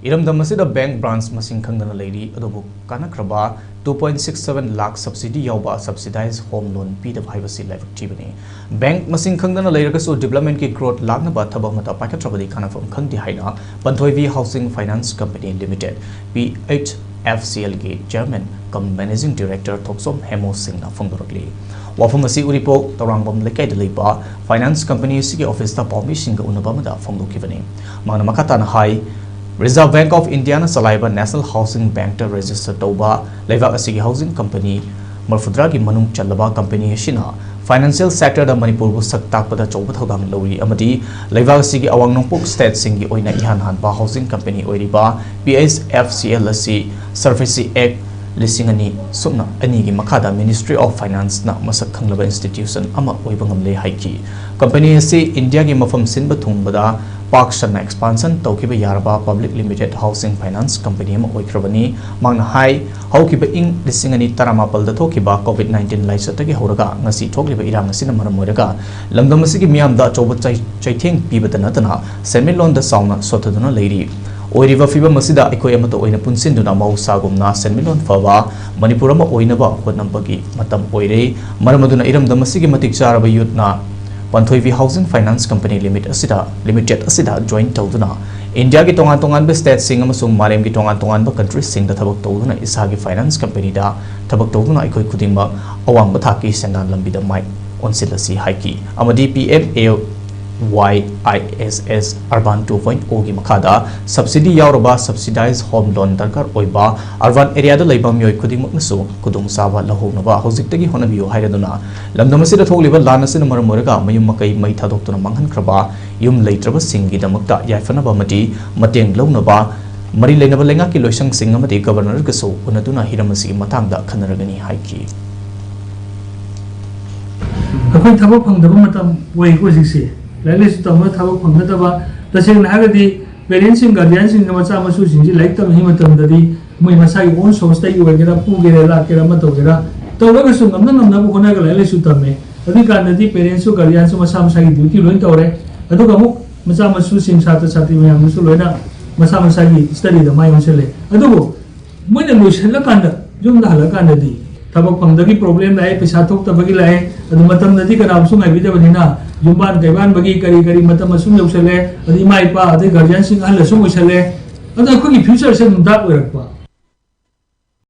इरमदम असिदा bank branch मसिंग खंगदना लेरी अदोबु कानक्रबा 2.67 लाख सब्सिडी यावबा सब्सिडाइज होम लोन पीदब हाइबसि लाइफक्टिबनी बैंक मसिंग खंगदना लेरगसु डेवलपमेंट की ग्रोथ लाक्नबा थबक मता पाइखत्रबदि खानाफम खंगदि हाइना Panthoibi housing finance company limited PHFCL के chairman cum managing director Thoksom Hemo Singh फोंदोरकली वाफम असि उरिपो तौरांगबम लेकाइद लेबा फाइनेंस कंपनी सिगे ऑफिस ता पाउमिसिंग उनबमदा फोंदोखिबनी माना मखातान high Reserve Bank of India Salaiba National Housing Bank register Toba Leva Asigi Housing Company Marfudragi Manung Chalaba Company Shina Financial Sector da Manipur bu saktak pada choba thodang lori amadi Leva Asigi Awang Nongpok State Singi Oina Ihan Han ba Housing Company Oiriba PHFCL asi Service Act Lisingani Sumna Anigi Makada Ministry of Finance na masak khanglaba institution ama oibangam le haiki Company asi India gi mafam sinba thungbada Park Shana Expansion Tokiba Yaraba Public Limited Housing Finance Company Oikrabani Magna High Haukiba Ing Lisingani Taramapal the Tokiba COVID-19 Laisatagi Horaga Nasi Tokiba Irang Sinamara Moraga Lamdamasiki Miam da Choba Chaiting Pibatanatana Semilon the Sauna Sotaduna Lady Oiriva Fiba Masida Ikoyamato Oina Punsinduna Mau Sagumna Semilon Fava Manipurama Oinaba Hodnambagi Matam Oire Maramaduna Iram Damasiki Matik Jaraba Yutna Panthoivi Housing Finance Company Limited Asida joint tawduna India ki tongan be state sing amasung malem ki tongan ba country sing da thabak tawduna isagi finance company da thabak tawduna ikoi khudingma awang ba thaki sendan lambi da mai onsilasi haiki amadi PMAYISS Urban 2.0 gi makhada subsidy yauraba subsidized home loan darkar oiba urban area da leiba mioi khudingmak nasu kudung saba lahonaba hojiktagi honabiyo hairaduna lamdamasida thokliba lanasin maramorega mayum makai mai thadoktuna manghan kraba yum leitraba singi damakta yaifanaba mati mateng launaba mari leinaba lenga ki loisang sing amati governor gaso unaduna hiramasi matangda khanaragani haiki akhoi thabak phangdaba matam wai ko jisi lailai su tamma thabak phangdaba taseng nagadi parents and guardians in macha masu sinji like tam hi matam dadi moi masai own source tai wagera pugera la kera matogera tawraga su ngamna bu khona ga lailai su tamme adi kanadi parents su guardians su masa masai duty loin tawre adu gamu macha masu sing sata sati mayam su loina masa masai study da mai masale adu moi na loishan la kanda jum da hala kanadi thabak phangdagi problem lai pesa thok tabagi lai adu matam nadi kana su ngai bida banina jumban kaiban bagi kari matam asum yausale adi mai pa adi guardian sing hal asum oisale adu ko ki future se nda oirakpa